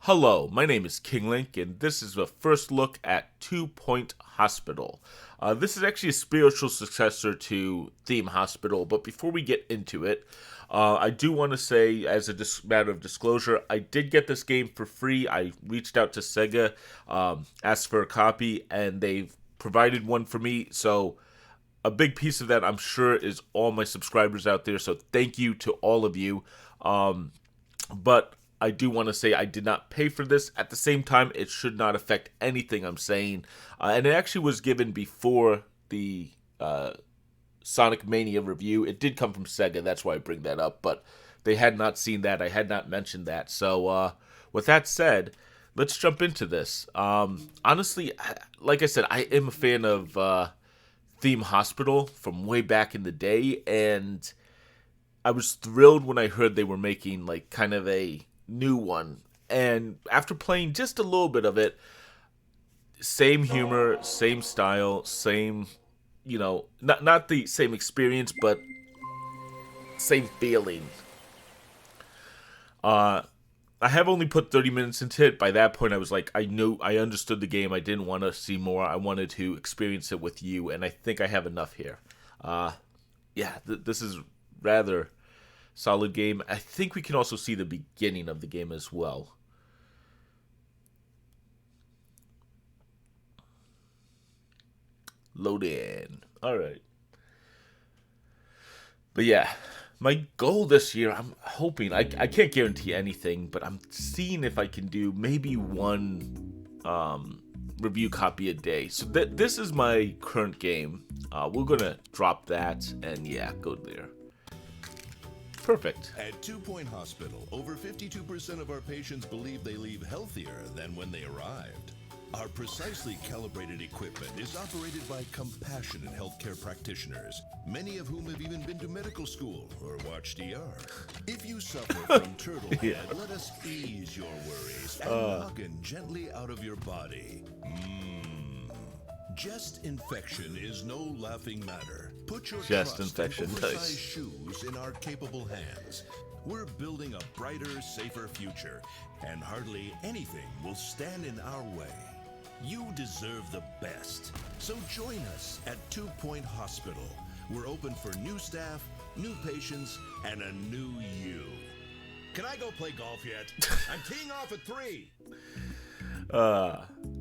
Hello, my name is Kinglink, and this is the first look at 2 Point Hospital. This is actually a spiritual successor to Theme Hospital, but before we get into it, I do want to say, as a matter of disclosure, I did get this game for free. I reached out to Sega, asked for a copy, and they've provided one for me, so a big piece of that, I'm sure, is all my subscribers out there, so thank you to all of you. But I do want to say I did not pay for this. At the same time, it should not affect anything I'm saying. And it actually was given before the Sonic Mania review. It did come from Sega, that's why I bring that up. But they had not seen that. I had not mentioned that. So with that said, let's jump into this. Honestly, like I said, I am a fan of Theme Hospital from way back in the day. And I was thrilled when I heard they were making like kind of a new one, and after playing just a little bit of it, same humor, same style, same, not the same experience, but same feeling. I have only put 30 minutes into it. By that point, I was like, I knew, I understood the game. I didn't want to see more. I wanted to experience it with you, and I think I have enough here. This is rather solid game. I think we can also see the beginning of the game as well. Load in. Alright. But yeah, my goal this year, I'm hoping, I can't guarantee anything, but I'm seeing if I can do maybe one review copy a day. So this is my current game. We're going to drop that and yeah, go there. Perfect. At 2 Point Hospital, over 52% of our patients believe they leave healthier than when they arrived. Our precisely calibrated equipment is operated by compassionate healthcare practitioners, many of whom have even been to medical school or watched ER. If you suffer from turtlehead, let us ease your worries and noggin gently out of your body. Chest infection is no laughing matter. Put your chest trust infection, in oversized nice. shoes in our capable hands. We're building a brighter, safer future, and hardly anything will stand in our way. You deserve the best. So join us at 2 Point Hospital. We're open for new staff, new patients, and a new you. Can I go play golf yet? I'm teeing off at 3.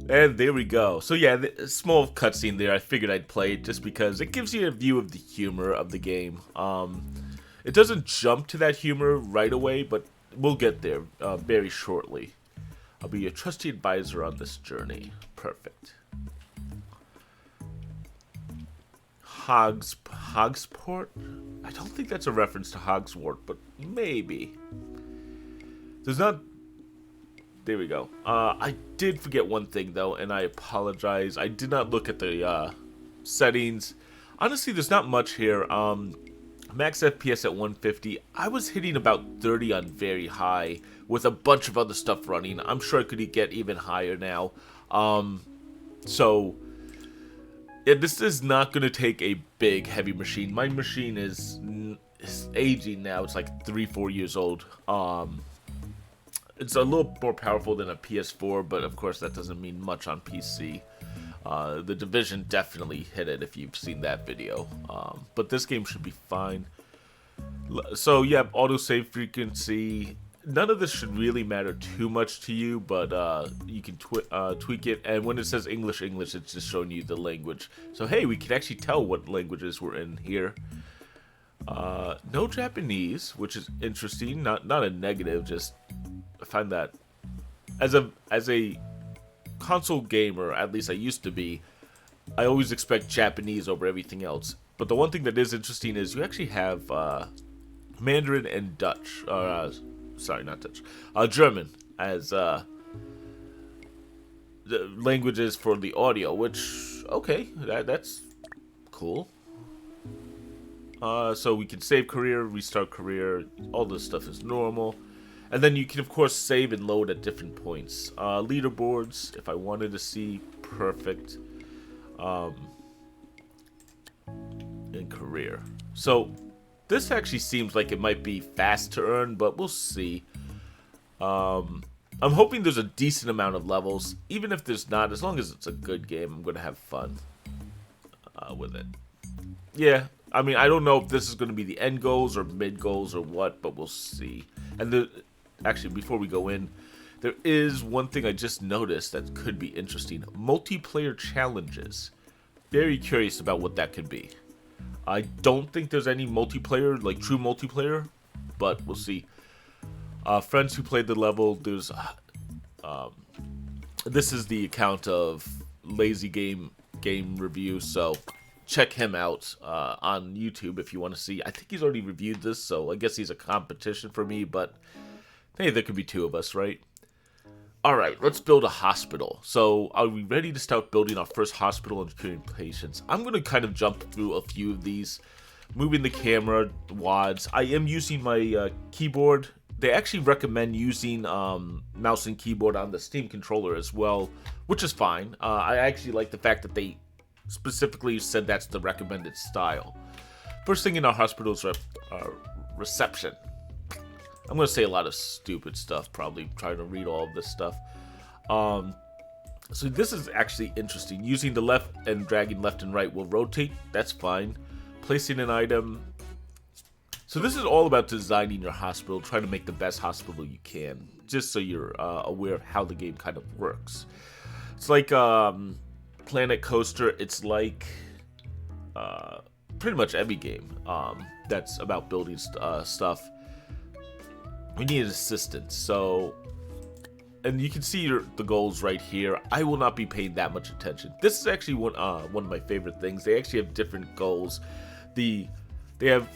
And there we go. So yeah, the small cutscene there. I figured I'd play it just because it gives you a view of the humor of the game. It doesn't jump to that humor right away, but we'll get there very shortly. I'll be your trusty advisor on this journey. Perfect. Hogsport? I don't think that's a reference to Hogswort, but maybe. There's not... There we go. I did forget one thing, though, and I apologize. I did not look at the settings. Honestly, there's not much here. Max FPS at 150. I was hitting about 30 on very high with a bunch of other stuff running. I'm sure I could get even higher now. So, yeah, this is not going to take a big, heavy machine. My machine is aging now. It's like 3-4 years old. It's a little more powerful than a PS4, but of course that doesn't mean much on PC. The Division definitely hit it if you've seen that video. But this game should be fine. So yeah, autosave frequency. None of this should really matter too much to you, but you can tweak it. And when it says English, it's just showing you the language. So hey, we can actually tell what languages we're in here. No Japanese, which is interesting. Not a negative, just I find that as a console gamer, at least I used to be, I always expect Japanese over everything else. But the one thing that is interesting is you actually have Mandarin and Dutch. Sorry, not Dutch. German as the languages for the audio, which, okay, that's cool. So we can save career, restart career, all this stuff is normal. And then you can, of course, save and load at different points. Leaderboards, if I wanted to see, perfect. And career. So, this actually seems like it might be fast to earn, but we'll see. I'm hoping there's a decent amount of levels. Even if there's not, as long as it's a good game, I'm going to have fun with it. Yeah, I mean, I don't know if this is going to be the end goals or mid goals or what, but we'll see. And actually, before we go in, there is one thing I just noticed that could be interesting. Multiplayer challenges. Very curious about what that could be. I don't think there's any multiplayer, like true multiplayer, but we'll see. Friends who played the level, there's this is the account of Lazy Game Review, so check him out on YouTube if you want to see. I think he's already reviewed this, so I guess he's a competition for me, but hey, there could be two of us, right? Alright, let's build a hospital. So, are we ready to start building our first hospital and curing patients? I'm going to kind of jump through a few of these. Moving the camera, WADs. I am using my keyboard. They actually recommend using mouse and keyboard on the Steam controller as well, which is fine. I actually like the fact that they specifically said that's the recommended style. First thing in our hospital is reception. I'm going to say a lot of stupid stuff, probably trying to read all of this stuff. So this is actually interesting. Using the left and dragging left and right will rotate. That's fine. Placing an item. So this is all about designing your hospital, trying to make the best hospital you can, just so you're aware of how the game kind of works. It's like Planet Coaster. It's like pretty much every game that's about building stuff. We need assistance, so, and you can see the goals right here. I will not be paying that much attention. This is actually one of my favorite things. They actually have different goals. They have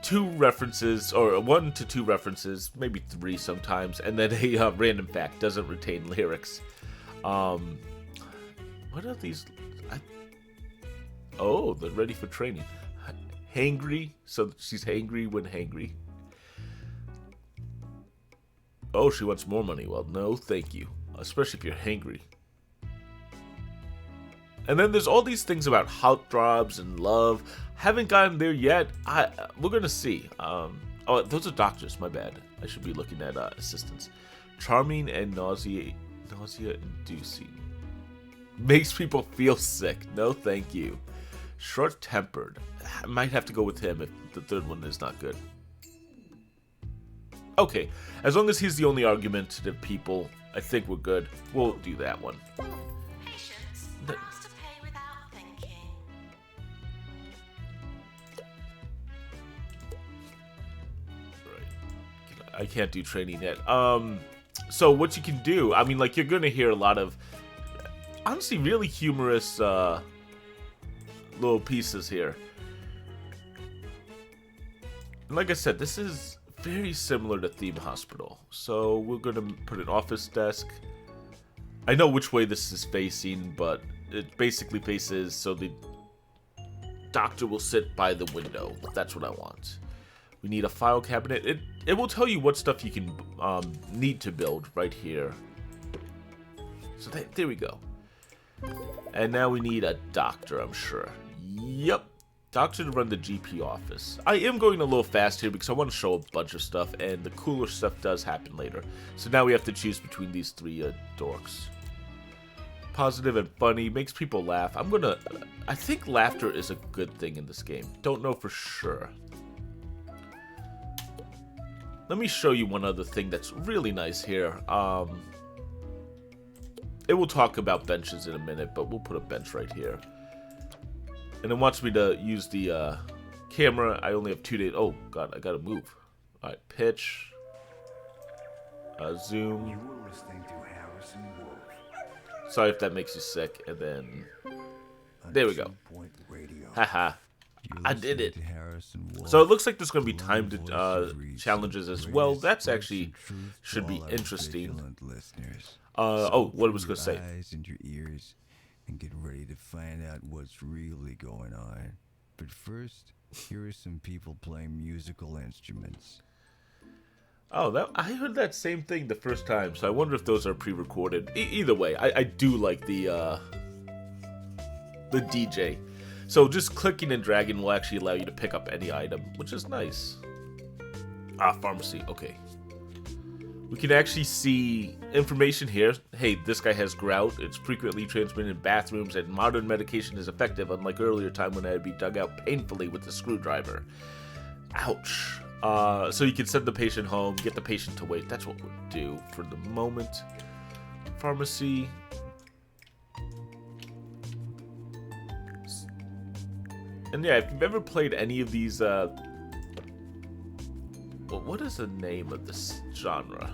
2 references, or 1 to 2 references, maybe 3 sometimes, and then a random fact doesn't retain lyrics. What are these? Oh, they're ready for training. Hangry, so she's hangry when hangry. Oh, she wants more money. Well, no, thank you. Especially if you're hangry. And then there's all these things about heartthrobs and love. Haven't gotten there yet. We're gonna see. Oh, those are doctors. My bad. I should be looking at assistants. Charming and nausea-inducing. Makes people feel sick. No, thank you. Short-tempered. I might have to go with him if the third one is not good. Okay, as long as he's the only argumentative people, I think we're good. We'll do that one. Patients asked to pay without thinking. Right. I can't do training yet. So what you can do, I mean, like, you're gonna hear a lot of, honestly, really humorous little pieces here. And like I said, this is very similar to Theme Hospital. So we're gonna put an office desk. I know which way this is facing, but it basically faces so the doctor will sit by the window. That's what I want. We need a file cabinet. It will tell you what stuff you can need to build right here. So there we go. And now we need a doctor, I'm sure. Yep. Doctor to run the GP office. I am going a little fast here because I want to show a bunch of stuff, and the cooler stuff does happen later. So now we have to choose between these 3 dorks. Positive and funny, makes people laugh. I think laughter is a good thing in this game. Don't know for sure. Let me show you one other thing that's really nice here. It will talk about benches in a minute, but we'll put a bench right here. And it wants me to use the camera. I only have 2 days. Oh, God, I gotta move. Alright, pitch. Zoom. You were listening to Harrison Wolf. Sorry if that makes you sick. And then... There we go. Haha. I did it. So it looks like there's going to be timed challenges as well. That's actually should be interesting. Oh, what was I going to say? And get ready to find out what's really going on. But first, here are some people playing musical instruments. Oh, I heard that same thing the first time, so I wonder if those are pre-recorded. Either way, I do like the DJ. So just clicking and dragging will actually allow you to pick up any item, which is nice. Pharmacy, okay. We can actually see information here. Hey, this guy has grout. It's frequently transmitted in bathrooms, and modern medication is effective, unlike earlier time when it had to be dug out painfully with a screwdriver. Ouch. So you can send the patient home, get the patient to wait. That's what we'll do for the moment. Pharmacy. And yeah, if you've ever played any of these, well, what is the name of this genre?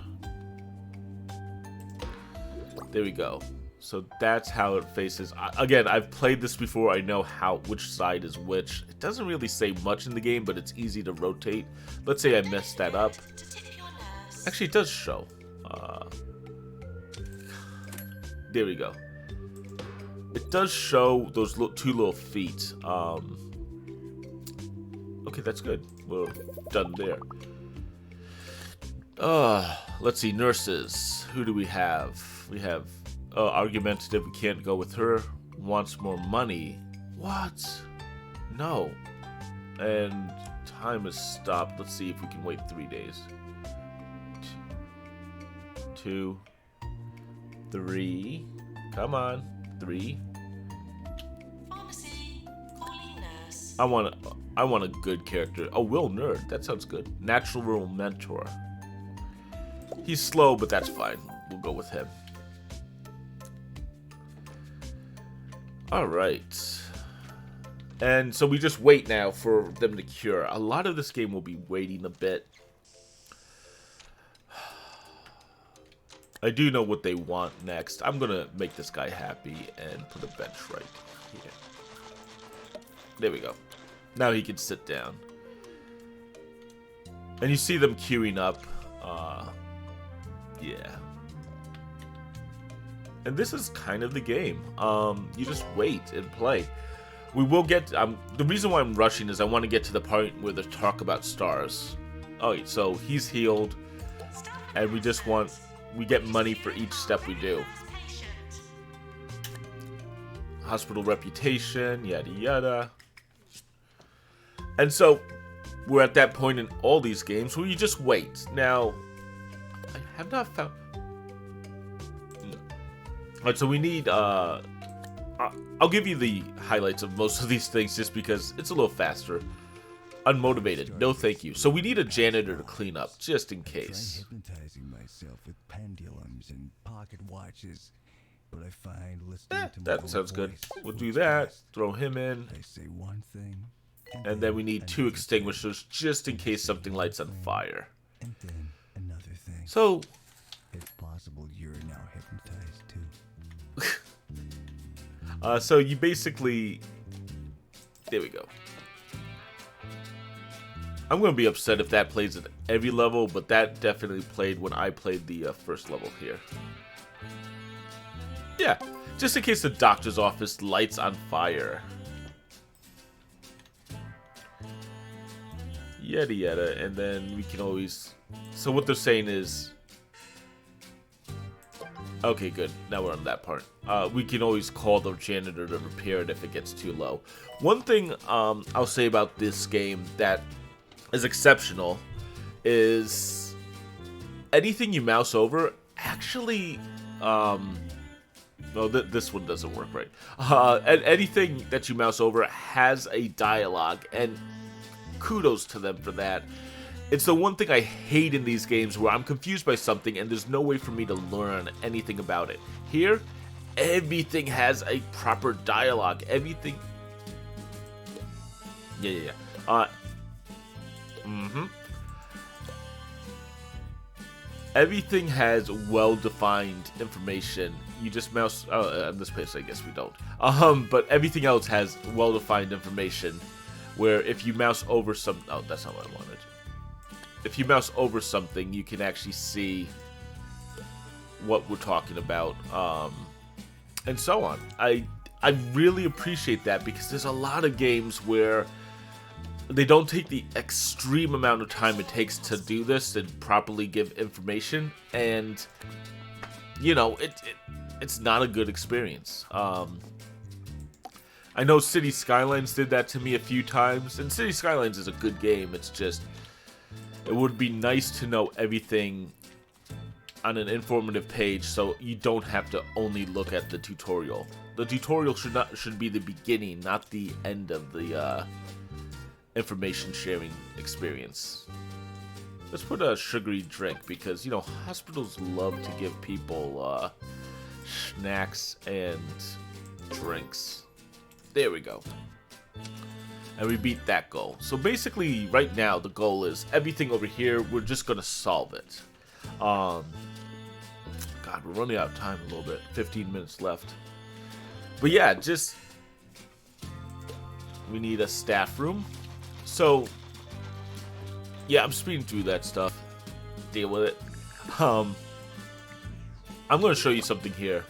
There we go. So that's how it faces. Again, I've played this before. I know which side is which. It doesn't really say much in the game, but it's easy to rotate. Let's say I messed that up. Actually, it does show. There we go. It does show those two little feet. Okay, that's good. We're done there. Let's see. Nurses. Who do we have? We have argumentative. We can't go with her. Wants more money. What? No. And time is stopped. Let's see if we can wait 3 days. 2, 3. Come on. 3. Pharmacy, calling nurse. I want a good character. Oh, Will Nerd. That sounds good. Natural mentor. He's slow, but that's fine. We'll go with him. Alright. And so we just wait now for them to cure. A lot of this game will be waiting a bit. I do know what they want next. I'm going to make this guy happy and put a bench right here. There we go. Now he can sit down. And you see them queuing up. Yeah. And this is kind of the game. You just wait and play. We will get... the reason why I'm rushing is I want to get to the part where they talk about stars. Okay, so he's healed. And we just want... We get money for each step we do. Hospital reputation, yada yada. And so, we're at that point in all these games where you just wait. Now, I have not found... Alright, so we need, I'll give you the highlights of most of these things just because it's a little faster. Unmotivated, no thank you. So we need a janitor to clean up, just in case. I'm hypnotizing myself with pendulums and pocket watches, but I find listening to my That own sounds good. voice We'll works do that. best. Throw him in. I say one thing, And then we need 2 extinguishers just in case something lights on fire. and then another thing. So, It's possible you're now hypnotized too. so you basically... There we go. I'm going to be upset if that plays at every level, but that definitely played when I played the first level here. Yeah, just in case the doctor's office lights on fire. Yada yada, and then we can always... So what they're saying is... Okay, good. Now we're on that part. We can always call the janitor to repair it if it gets too low. One thing I'll say about this game that is exceptional is anything you mouse over actually... No, this one doesn't work right. And anything that you mouse over has a dialogue, and kudos to them for that. It's the one thing I hate in these games where I'm confused by something and there's no way for me to learn anything about it. Here, everything has a proper dialogue. Everything... Yeah. Everything has well-defined information. You just mouse... Oh, in this place, I guess we don't. But everything else has well-defined information. Where if you mouse over some... Oh, that's not what I wanted. If you mouse over something, you can actually see what we're talking about. And so on. I really appreciate that because there's a lot of games where they don't take the extreme amount of time it takes to do this and properly give information, and you know it's not a good experience. I know City Skylines did that to me a few times, and City Skylines is a good game. It's just it would be nice to know everything on an informative page, so you don't have to only look at the tutorial. The tutorial should be the beginning, not the end of the information sharing experience. Let's put a sugary drink because, you know, hospitals love to give people snacks and drinks. There we go. And we beat that goal. So basically, right now, the goal is everything over here, we're just going to solve it. God, we're running out of time a little bit. 15 minutes left. But yeah, just... we need a staff room. So... yeah, I'm speeding through that stuff. Deal with it. I'm going to show you something here.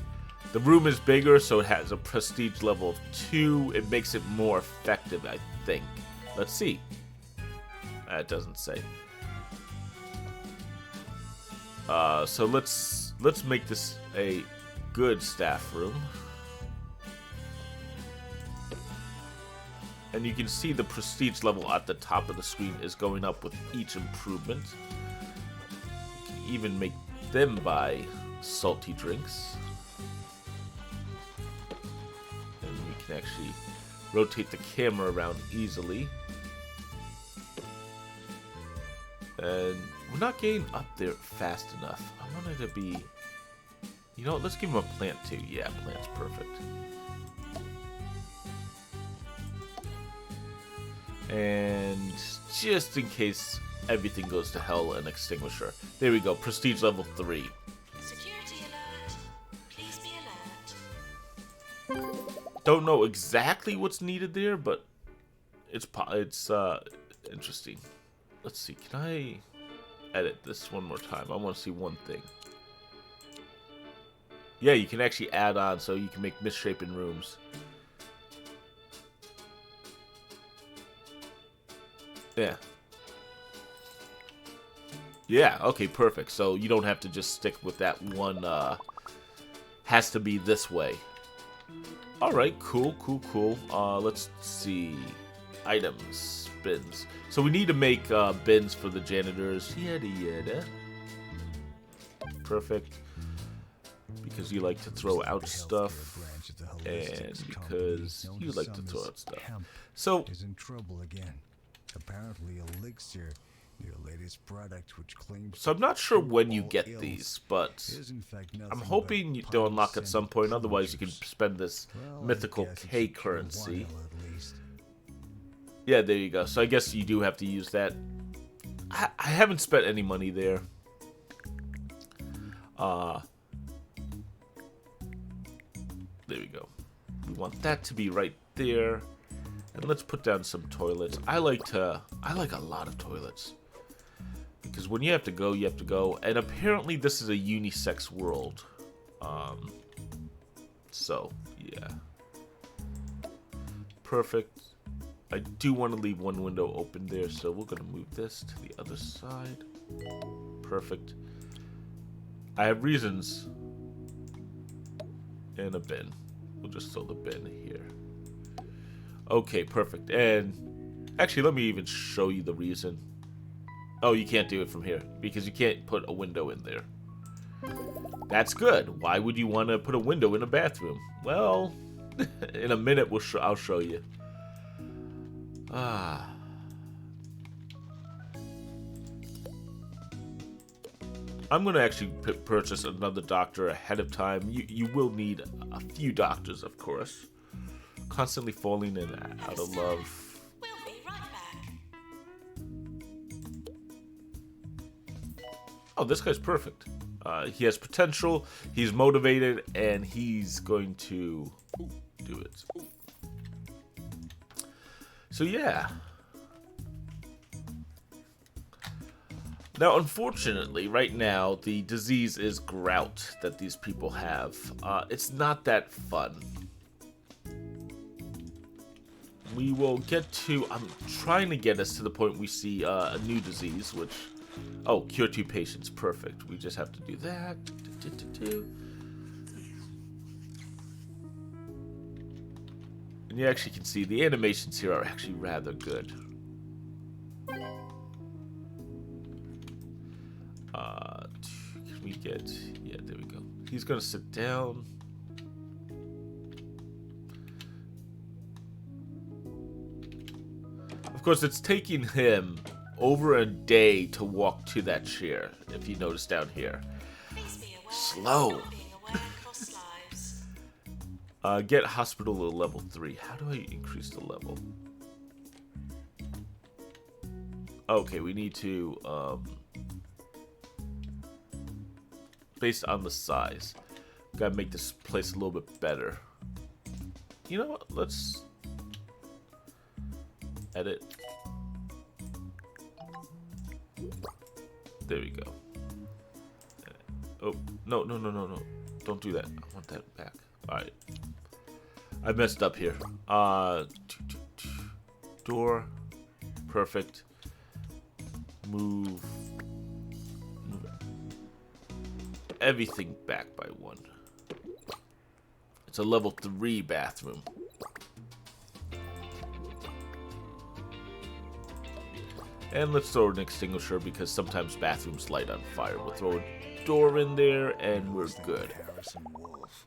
The room is bigger, so it has a prestige level of 2. It makes it more effective, I think. Let's see. It doesn't say. So let's make this a good staff room. And you can see the prestige level at the top of the screen is going up with each improvement. You can even make them buy salty drinks. And we can actually rotate the camera around easily. And we're not getting up there fast enough. I want it to be... you know what, let's give him a plant too. Yeah, plant's perfect. And just in case everything goes to hell, an extinguisher. There we go, prestige level 3. Security alert. Please be alert. Don't know exactly what's needed there, but it's interesting. Let's see, can I edit this one more time? I want to see one thing. Yeah, you can actually add on, so you can make misshapen rooms. Yeah. Yeah, okay, perfect. So you don't have to just stick with that one, has to be this way. Alright, cool. Let's see. Items, bins. So we need to make bins for the janitors. Yada yada. Perfect. Because you like to throw out stuff. And because you like to throw out stuff. So is in trouble again. Apparently Elixir, your latest product, which claims... so I'm not sure when you get these, but I'm hoping they'll unlock at some point. Otherwise, you can spend this mythical K currency. Yeah, there you go. So I guess you do have to use that. I haven't spent any money there. There we go. We want that to be right there. And let's put down some toilets. I like a lot of toilets. Because when you have to go, you have to go. And apparently this is a unisex world. So, yeah. Perfect. I do want to leave one window open there, so we're going to move this to the other side. Perfect. I have reasons. And a bin. We'll just throw the bin here. Okay, perfect. And actually, let me even show you the reason. Oh, you can't do it from here because you can't put a window in there. That's good. Why would you want to put a window in a bathroom? Well, in a minute I'll show you. I'm going to actually purchase another doctor ahead of time. You will need a few doctors, of course. Constantly falling in out of love. We'll be right back. Oh, this guy's perfect. He has potential, he's motivated, and he's going to do it. So yeah. Now, unfortunately, right now, the disease is gout that these people have. It's not that fun. We will get to... I'm trying to get us to the point we see a new disease, which... oh, cure 2 patients. Perfect. We just have to do that. And you actually can see the animations here are actually rather good. Can we Yeah, there we go. He's gonna sit down. Of course, it's taking him over a day to walk to that chair, if you notice down here. Please be aware Slow. of not being aware cost lives. Get hospital to level 3. How do I increase the level? Okay, we need to, based on the size. Gotta make this place a little bit better. You know what? Let's edit. There we go. Oh, no. Don't do that. I want that back. Alright. I messed up here. Door. Perfect. Move everything back by 1. It's a level 3 bathroom. And let's throw an extinguisher because sometimes bathrooms light on fire. We'll throw a door in there and we're good. Harrison Wolf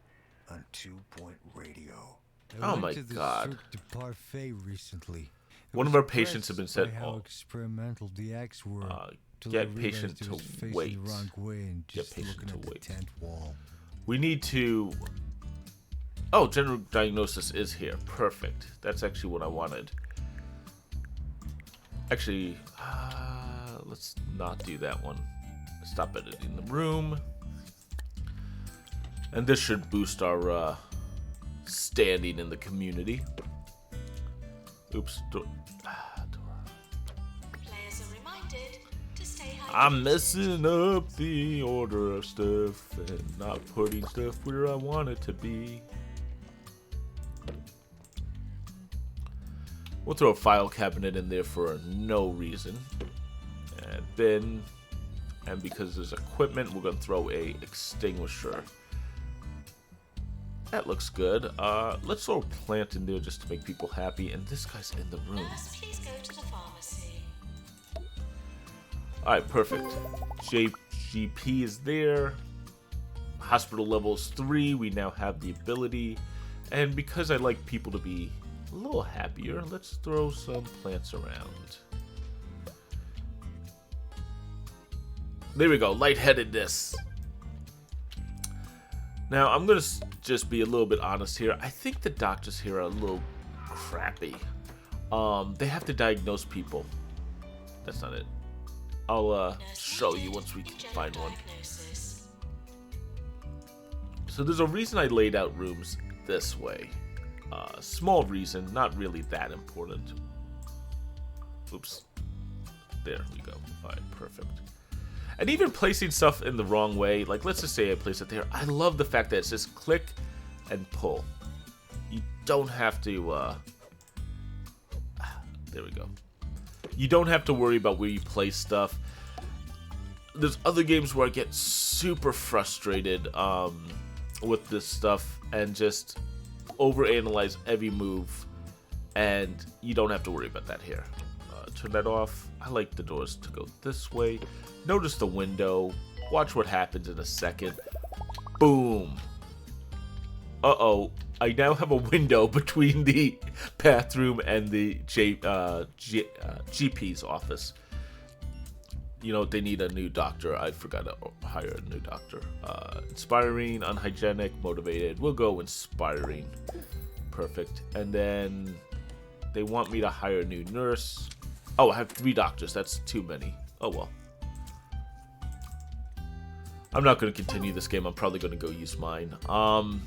on 2-Point Radio. Oh my God. Cirque du Parfait recently. One of our patients have been sent How off. experimental the acts were. till Get they patient realized he to was facing wait. the wrong way and Get just patient looking to at the wait. tent wall. We need to... Oh, general diagnosis is here. Perfect. That's actually what I wanted. Actually, let's not do that one. Stop editing the room. And this should boost our standing in the community. Oops. Door. Players are reminded to stay hydrated. I'm messing up the order of stuff and not putting stuff where I want it to be. We'll throw a file cabinet in there for no reason. And bin. And because there's equipment, we're going to throw a extinguisher. That looks good. Let's throw a plant in there just to make people happy. And this guy's in the room. Nurse, please go to the pharmacy. Alright, perfect. GP is there. Hospital levels 3. We now have the ability. And because I like people to be a little happier, let's throw some plants around. There we go. Lightheadedness. Now, I'm going to just be a little bit honest here. I think the doctors here are a little crappy. They have to diagnose people. That's not it. I'll show you once we can find one. Diagnosis. So there's a reason I laid out rooms this way. Small reason, not really that important. Oops. There we go. Alright, perfect. And even placing stuff in the wrong way, like let's just say I place it there. I love the fact that it's just click and pull. You don't have to, there we go. You don't have to worry about where you place stuff. There's other games where I get super frustrated with this stuff and just overanalyze every move, and you don't have to worry about that here. Turn that off. I like the doors to go this way. Notice the window. Watch what happens in a second. Boom. Uh-oh. I now have a window between the bathroom and the GP's office. You know, they need a new doctor. I forgot to hire a new doctor. Inspiring, unhygienic, motivated. We'll go inspiring. Perfect. And then they want me to hire a new nurse. Oh, I have 3 doctors. That's too many. Oh, well. I'm not going to continue this game. I'm probably going to go use mine. Oh,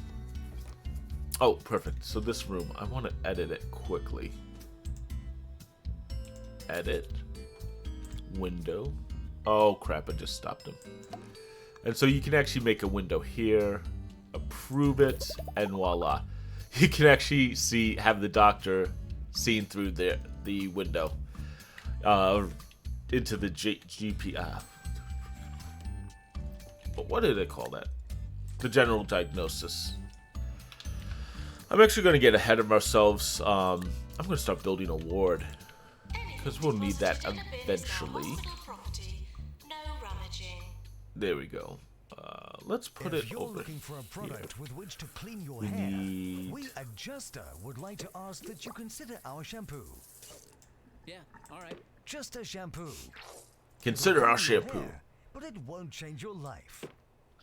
perfect. So this room, I want to edit it quickly. Edit. Window. Oh, crap. I just stopped him. And so you can actually make a window here. Approve it. And voila. You can actually have the doctor seen through the window. Into the GP. What did they call that? The general diagnosis. I'm actually going to get ahead of ourselves. I'm going to start building a ward. Because we'll need that eventually. No rummaging. There we go. Let's put if it you're over looking for a product here. with which to clean your We hair, need- we at Justa would like to ask that you consider our shampoo. Yeah, all right. Justa shampoo. Consider our It'll clean your shampoo. hair, but it won't change your life.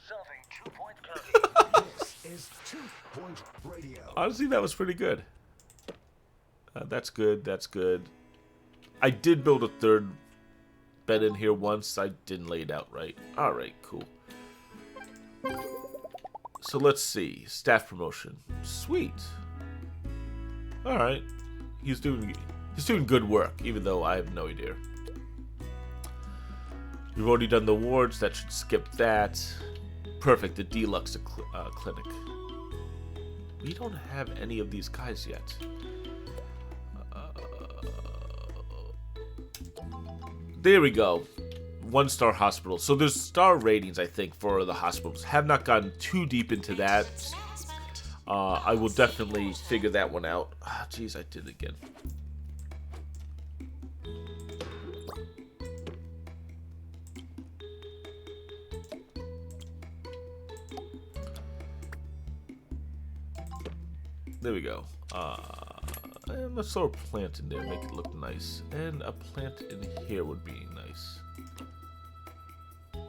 Serving 2-point clothing. This is 2-point radio. Honestly, that was pretty good. That's good. That's good. I did build a third bed in here once. I didn't lay it out right. All right, cool. So let's see. Staff promotion. Sweet. All right. He's doing good work, even though I have no idea. We've already done the awards. That should skip that. Perfect. The deluxe clinic. We don't have any of these guys yet. There we go. 1-star hospital. So there's star ratings, I think, for the hospitals. Have not gotten too deep into that. I will definitely figure that one out. Ah, jeez, I did it again. There we go. And let's throw a plant in there, make it look nice. And a plant in here would be nice.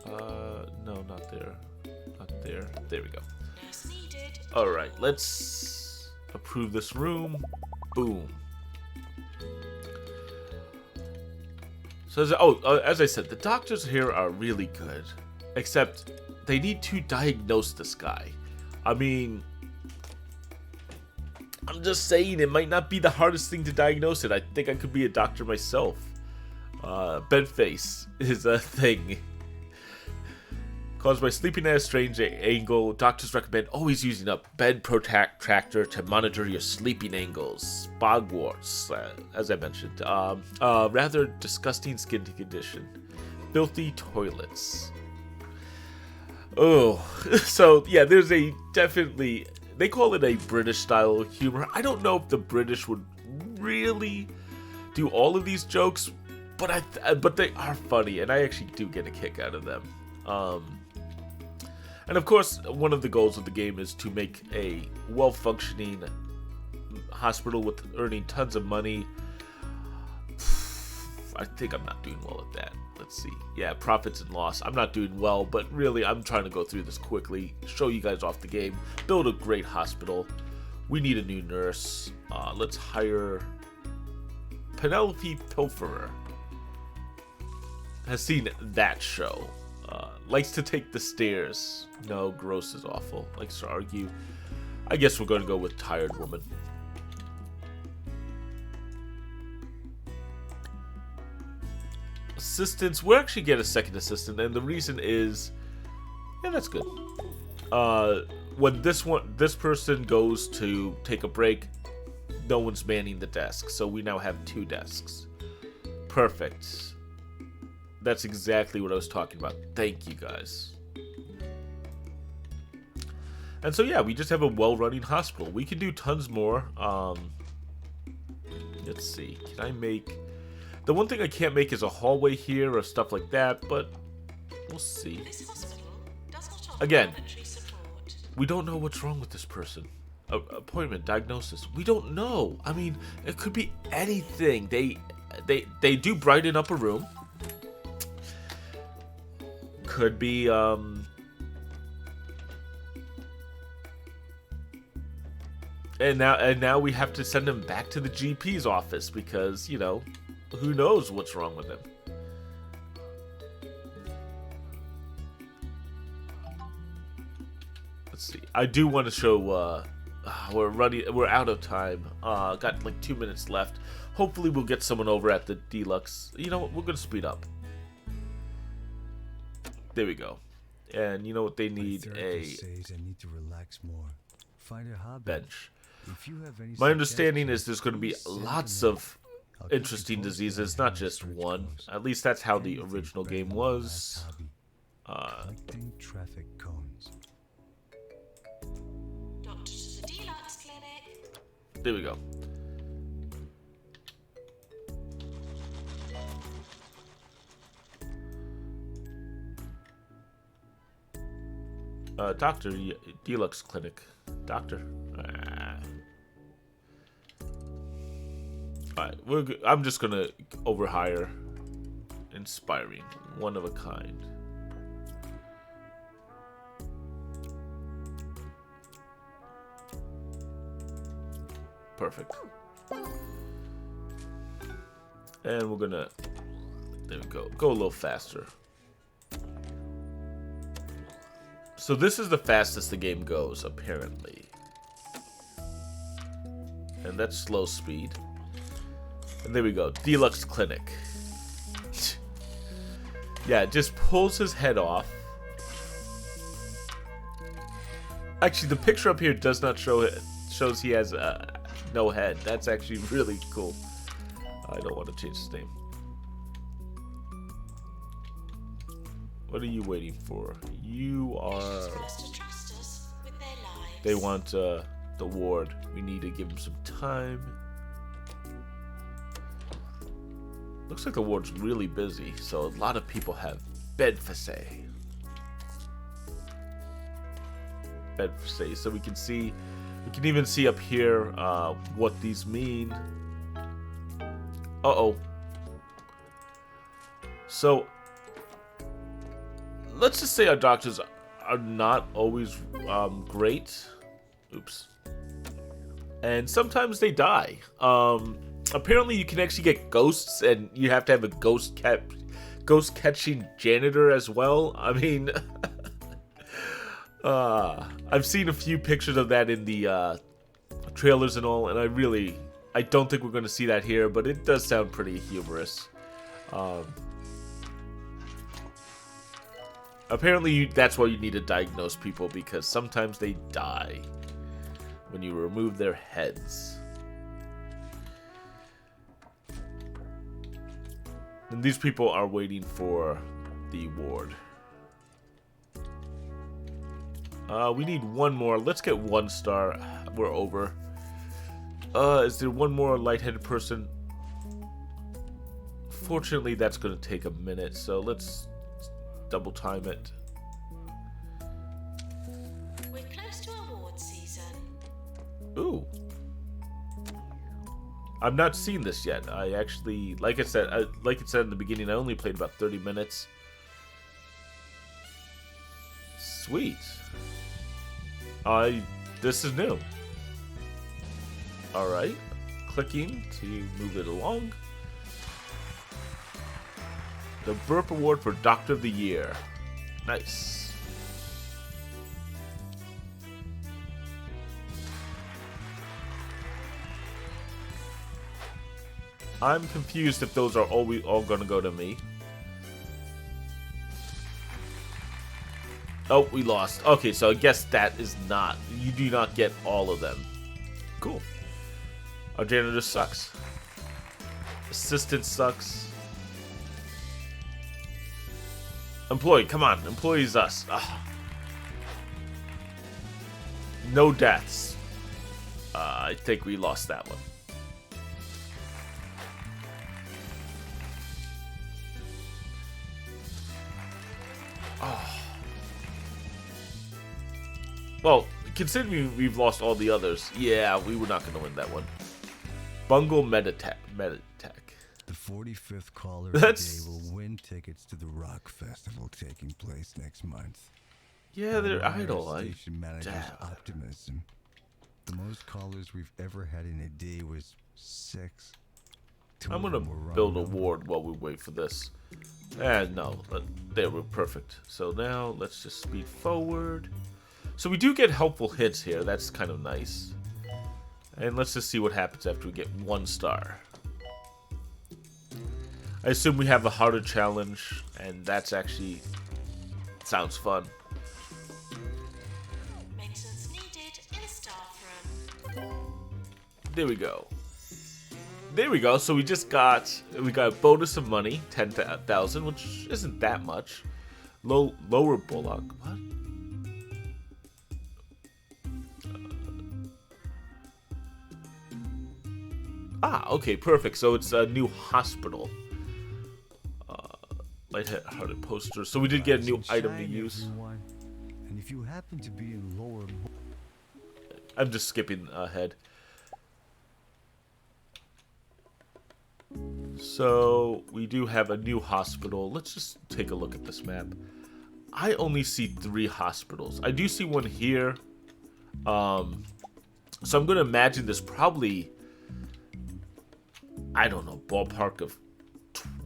No, not there. Not there. There we go. Alright, let's approve this room. Boom. So, as I said, the doctors here are really good. Except, they need to diagnose this guy. I mean, I'm just saying, it might not be the hardest thing to diagnose it. I think I could be a doctor myself. Bed face is a thing. Caused by sleeping at a strange angle, doctors recommend always using a bed protractor to monitor your sleeping angles. Bogwarts, as I mentioned. Rather disgusting skin condition. Filthy toilets. Oh, so yeah, there's a definitely... They call it a British style of humor. I don't know if the British would really do all of these jokes, but they are funny, and I actually do get a kick out of them. And of course, one of the goals of the game is to make a well-functioning hospital with earning tons of money. I think I'm not doing well at that. Let's see. Yeah, profits and loss. I'm not doing well, but really, I'm trying to go through this quickly, show you guys off the game, build a great hospital. We need a new nurse. Let's hire Penelope Pilferer. Has seen that show. Likes to take the stairs. No, gross is awful. Likes to argue. I guess we're going to go with tired woman. Assistants. We'll actually get a second assistant, and the reason is, yeah, that's good. When this person goes to take a break, no one's manning the desk, so we now have 2 desks. Perfect. That's exactly what I was talking about. Thank you, guys. And so, yeah, we just have a well-running hospital. We can do tons more. Let's see. Can I make... The one thing I can't make is a hallway here or stuff like that, but we'll see. Again, we don't know what's wrong with this person. Appointment, diagnosis. We don't know. I mean, it could be anything. They do brighten up a room. Could be and now we have to send him back to the GP's office because, you know, who knows what's wrong with him. Let's see. I do want to show we're out of time. Got like 2 minutes left. Hopefully we'll get someone over at the deluxe. You know what? We're going to speed up. There we go. And you know what they need? Says I need to relax more. Find a hobby. Bench. If you have any My understanding is suggestions, there's going to be please send lots them in. of I'll keep you interesting posted diseases, on not how just research one. goes. At least that's how the Anything's original better game than my last was. hobby. Collecting traffic cones. Doctor to the deluxe clinic. There we go. Doctor, Deluxe Clinic. Doctor. Alright, I'm just gonna overhire. Inspiring. One of a kind. Perfect. And we're gonna... There we go. Go a little faster. So this is the fastest the game goes, apparently. And that's slow speed. And there we go. Deluxe Clinic. Yeah, it just pulls his head off. Actually, the picture up here does not show it. Shows he has no head. That's actually really cool. I don't want to change his name. What are you waiting for? You are... They want the ward. We need to give them some time. Looks like the ward's really busy, so a lot of people have bedfase. Bedfase. So we can see, we can even see up here what these mean. Uh-oh. So, let's just say our doctors are not always great. Oops. And sometimes they die. Apparently you can actually get ghosts, and you have to have a ghost catching janitor as well. I mean, I've seen a few pictures of that in the trailers and all, and I don't think we're going to see that here, but it does sound pretty humorous. Apparently that's why you need to diagnose people, because sometimes they die when you remove their heads. And these people are waiting for the ward. We need one more. Let's get 1 star. We're over. Is there one more lightheaded person? Fortunately, that's going to take a minute, so let's double time it. We're close to award season. Ooh. I've not seen this yet. I actually, like it said in the beginning, I only played about 30 minutes. Sweet. This is new. Alright. Clicking to move it along. The Burp Award for Doctor of the Year. Nice. I'm confused if those are all gonna go to me. Oh, we lost. Okay, so I guess that is not... You do not get all of them. Cool. Our janitor sucks. Assistant sucks. Employee, come on. Employee's us. Ugh. No deaths. I think we lost that one. Oh. Well, considering we've lost all the others, yeah, we were not going to win that one. Bungle Meditech. The 45th caller today will win tickets to the rock festival taking place next month. Yeah, they're idle. Station manager's optimism. The most callers we've ever had in a day was 6. I'm gonna build a ward while we wait for this. No, there we're perfect. So now let's just speed forward. So we do get helpful hints here. That's kind of nice. And let's just see what happens after we get 1 star. I assume we have a harder challenge, and that's actually sounds fun. Maintenance needed in staff room. There we go. There we go. So we got a bonus of money, 10,000, which isn't that much. Lower Bullock. What? Okay, perfect. So it's a new hospital. Lighthearted poster. So we did get a new item to use. And if If you happen to be in lower... I'm just skipping ahead. So we do have a new hospital. Let's just take a look at this map. I only see 3 hospitals. I do see one here. So I'm going to imagine there's probably, I don't know, ballpark of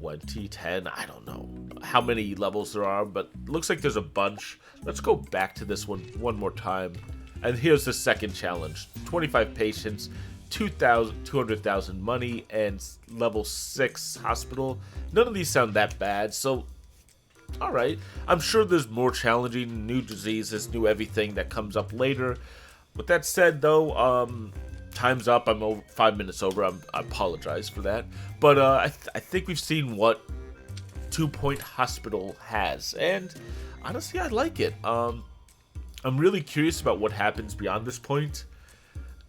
20, 10, I don't know how many levels there are, but it looks like there's a bunch. Let's go back to this one more time. And here's the second challenge. 25 patients, 200,000 money, and level 6 hospital. None of these sound that bad, so alright. I'm sure there's more challenging, new diseases, new everything that comes up later. With that said, though, time's up. I'm over 5 minutes over. I apologize for that. But I think we've seen what 2 Point Hospital has. And honestly, I like it. I'm really curious about what happens beyond this point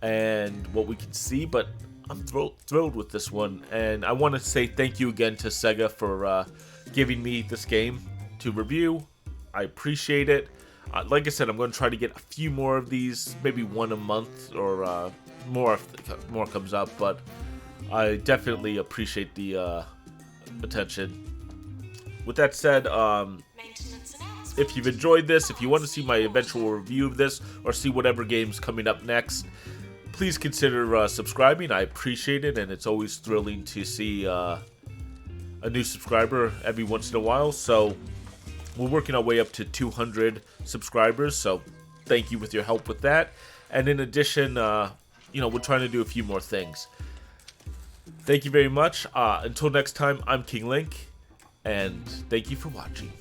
and what we can see, but I'm thrilled with this one. And I want to say thank you again to Sega for giving me this game to review. I appreciate it. Like I said, I'm going to try to get a few more of these, maybe one a month or more if more comes up, but I definitely appreciate the attention. With that said, Maintenance announcement. if you've enjoyed this, if you want to see my eventual review of this, or see whatever game's coming up next, please consider subscribing. I appreciate it, and it's always thrilling to see a new subscriber every once in a while. So we're working our way up to 200 subscribers, so thank you with your help with that. And in addition, we're trying to do a few more things. Thank you very much. Until next time, I'm Kinglink, and thank you for watching.